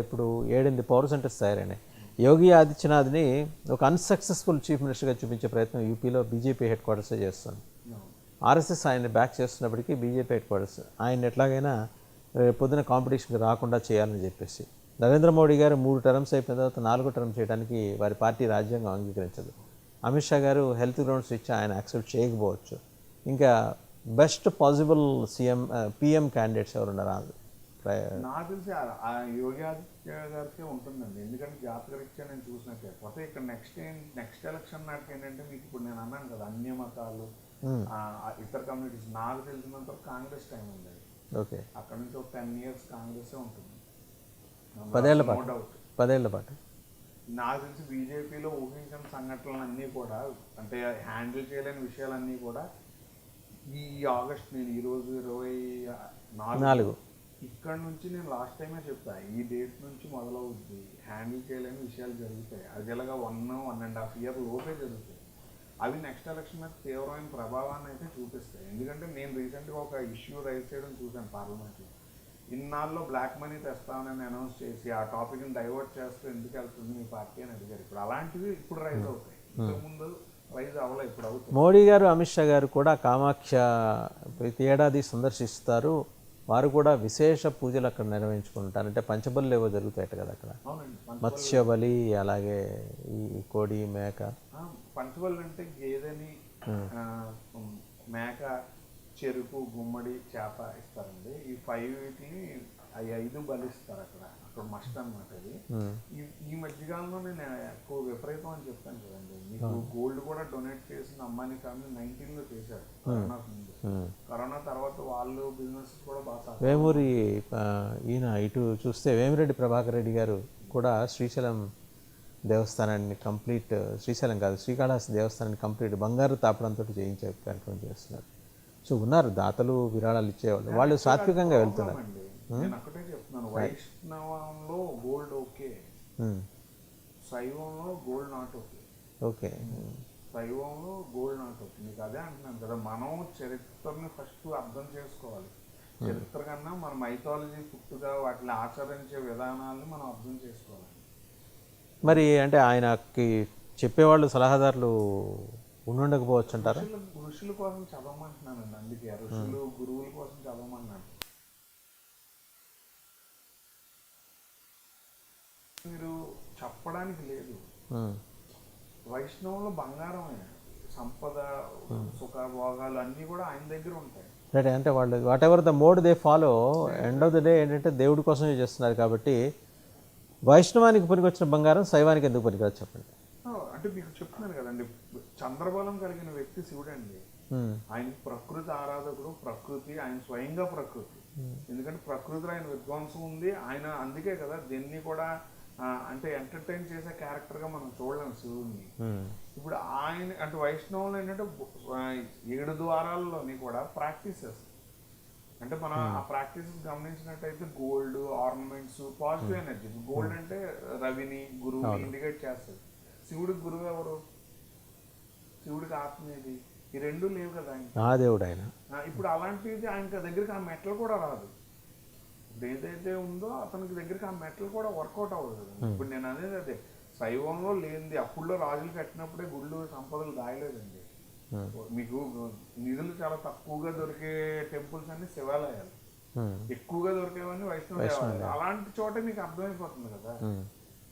ఇప్పుడు 7-8 power centres తయారైనాయి. యోగి ఆదిత్యనాథ్ని ఒక unsuccessful chief మినిస్టర్గా చూపించే ప్రయత్నం యూపీలో బీజేపీ హెడ్ క్వార్టర్సే చేస్తుంది. ఆర్ఎస్ఎస్ ఆయన్ని బ్యాక్ చేస్తున్నప్పటికీ బీజేపీ హెడ్ క్వార్టర్స్ ఆయన ఎట్లాగైనా పొద్దున కాంపిటీషన్కి రాకుండా చేయాలని చెప్పేసి నరేంద్ర మోడీ గారు 3 టర్మ్స్ అయిపోయిన తర్వాత 4వ టర్మ్ చేయడానికి వారి పార్టీ రాజ్యాంగం అంగీకరించదు. అమిత్ షా గారు హెల్త్ గ్రౌండ్స్ ఇచ్చి ఆయన యాక్సెప్ట్ చేయకపోవచ్చు. ఇంకా బెస్ట్ పాసిబుల్ పిఎం క్యాండిడేట్స్ ఎవరున్నారు? నాకు తెలిసి యోగి ఆదిత్య గారికి ఉంటుందండి. ఎందుకంటే జాతక రీత్యా నేను చూసినట్టే. పోతే ఇక్కడ నెక్స్ట్ ఎలక్షన్ నాటికి ఏంటంటే మీకు ఇప్పుడు నేను అన్నాను కదా, అన్ని మతాలు ఇతర కమ్యూనిటీస్ నాకు తెలిసినంత కాంగ్రెస్ టైం ఉంది. ఓకే, అక్కడ నుంచి ఒక 10 years కాంగ్రెస్ ఉంటుంది. 10 ఏళ్ల పాటు నాకు తెలిసి బీజేపీలో ఊహించిన సంఘటనలు అన్నీ కూడా, అంటే హ్యాండిల్ చేయలేని విషయాలన్నీ కూడా ఈ ఆగస్ట్, నేను ఈరోజు 24 ఇక్కడ నుంచి నేను లాస్ట్ టైమే చెప్పాను, ఈ డేట్ నుంచి మొదలవుద్ది, హ్యాండిల్ చేయలేని విషయాలు జరుగుతాయి. అది ఇలాగా 1.5 year లోపే జరుగుతాయి. అవి నెక్స్ట్ ఎలక్షన్ మీద తీవ్రమైన ప్రభావాన్ని అయితే చూపిస్తాయి. ఎందుకంటే నేను రీసెంట్గా ఒక ఇష్యూ రైజ్ చేయడం చూశాను పార్లమెంట్లో. ఇన్నాళ్ళలో బ్లాక్ మనీ తెస్తామని అనౌన్స్ చేసి ఆ టాపిక్ని డైవర్ట్ చేస్తూ ఎందుకు వెళ్తుంది మీ పార్టీ అని అడిగారు. ఇప్పుడు అలాంటివి ఇప్పుడు రైజ్ అవుతాయి, ఇంతకుముందు రైజ్ అవ్వలే, ఇప్పుడు అవుతాయి. మోడీ గారు, అమిత్ షా గారు కూడా కామాఖ్య ప్రతి ఏడాది సందర్శిస్తారు. వారు కూడా విశేష పూజలు అక్కడ నిర్వహించుకుంటారు. అంటే పంచబలులు ఏవో జరుగుతాయట కదా అక్కడ, మత్స్య బలి, అలాగే ఈ కోడి, మేక. పంచబలు అంటే గేదెని, మేక, చెరుకు, గుమ్మడి, చేప ఇస్తారండి. ఈ 5 వీటిని 5 బలిస్తారు అక్కడ మస్ట్ అనమాట. అది ఈ మధ్యకాలంలో నేను ఎక్కువ విపరీతం అని చెప్తాను కదండి. మీకు గోల్డ్ కూడా డొనేట్ చేసిన అమ్మాని ఫ్యామిలీ 19లో చేశారు, కరోనా ముందు. కరోనా తర్వాత వాళ్ళు బిజినెస్ కూడా బాగా. వేమూరి ఈయన ఇటు చూస్తే వేమిరెడ్డి ప్రభాకర్ రెడ్డి గారు కూడా శ్రీశైలం దేవస్థానాన్ని కంప్లీట్, శ్రీశైలం కాదు శ్రీకాళహస్తి దేవస్థానాన్ని కంప్లీట్ బంగారు తాపడంతో చేయించే కార్యక్రమం చేస్తున్నారు. సో ఉన్నారు దాతలు, విరాళాలు ఇచ్చేవాళ్ళు, వాళ్ళు సాత్వికంగా వెళ్తున్నారు. నేను ఒకటే చెప్తున్నాను, వైష్ణవంలో గోల్డ్ ఓకే, శైవంలో గోల్డ్ నాట్ ఓకే. ఓకే, శైవంలో గోల్డ్ నాట్ ఓకే. మీకు అదే అంటున్నాను కదా, మనం చరిత్రని ఫస్ట్ అర్థం చేసుకోవాలి. చరిత్ర కన్నా మన మైథాలజీ పుట్టుగా వాటిని ఆచరించే విధానాలను మనం అర్థం చేసుకోవాలి. మరి అంటే ఆయనకి చెప్పేవాళ్ళు, సలహాదారులు ఉండకపోవచ్చు అంటారా? ఋషుల కోసం చదవమంటున్నానండి, అందుకే ఋషులు గురువుల కోసం చదవమన్నాను. మీరు చెప్పడానికి లేదు. వైష్ణవంలో బంగారమే, సంపద, సుఖభోగాలు అన్నీ కూడా ఆయన దగ్గర ఉంటాయి. రైట్, అంటే వాళ్ళు what ever the mode they follow, end of the day ఏంటంటే దేవుడి కోసమే చేస్తున్నారు. కాబట్టి వైష్ణవానికి పనికొచ్చిన బంగారం శైవానికి ఎందుకు పనికిరాదు చెప్పండి? అంటే మీకు చెప్తున్నాను కదండి, చంద్రబలం కలిగిన వ్యక్తి శివుడు అండి. ఆయన ప్రకృతి ఆరాధకుడు, ప్రకృతి ఆయన స్వయంగా ప్రకృతి. ఎందుకంటే ప్రకృతిలో ఆయన విద్వాంసం ఉంది. ఆయన అందుకే కదా దీన్ని కూడా అంటే ఎంటర్టైన్ చేసే క్యారెక్టర్గా మనం చూడలేము శివుడిని. ఇప్పుడు ఆయన అంటే వైష్ణవులు ఏంటంటే 7 ద్వారాల్లోని కూడా ప్రాక్టీసెస్, అంటే మనం ఆ ప్రాక్టీసెస్ గమనించినట్టయితే gold, ornaments, positive energy. Gold అంటే రవిని, గురువుని ఇండికేట్ చేస్తుంది. శివుడికి గురువు ఎవరు? శివుడికి ఆత్మ ఏది? ఈ 2 లేవు కదా ఆ దేవుడు ఆయన. ఇప్పుడు అలాంటిది ఆయన దగ్గరికి ఆ మెటల్ కూడా రాదు. ఇప్పుడు ఏదైతే ఉందో అతనికి దగ్గరికి ఆ మెటల్ కూడా వర్కౌట్ అవ్వదు. ఇప్పుడు నేను అనేది అదే, శైవంలో లేనిది అప్పుడులో రాజులు కట్టినప్పుడే గుళ్ళు సంపదలు దాయలేదండి. మీకు నిధులు చాలా తక్కువగా దొరికే టెంపుల్స్ అన్ని శివాలయాలు, ఎక్కువగా దొరికేవన్నీ వైష్ణవ దేవాలయాలు. అలాంటి చోట మీకు అర్థమైపోతుంది కదా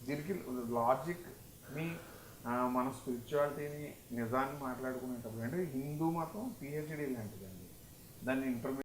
దీనికి లాజిక్ ని, మన స్పిరిచువాలిటీని, నిజాన్ని మాట్లాడుకునేటప్పుడు. అంటే హిందూ మతం PhD లాంటిదండి, దాన్ని ఇంటర్మీడియట్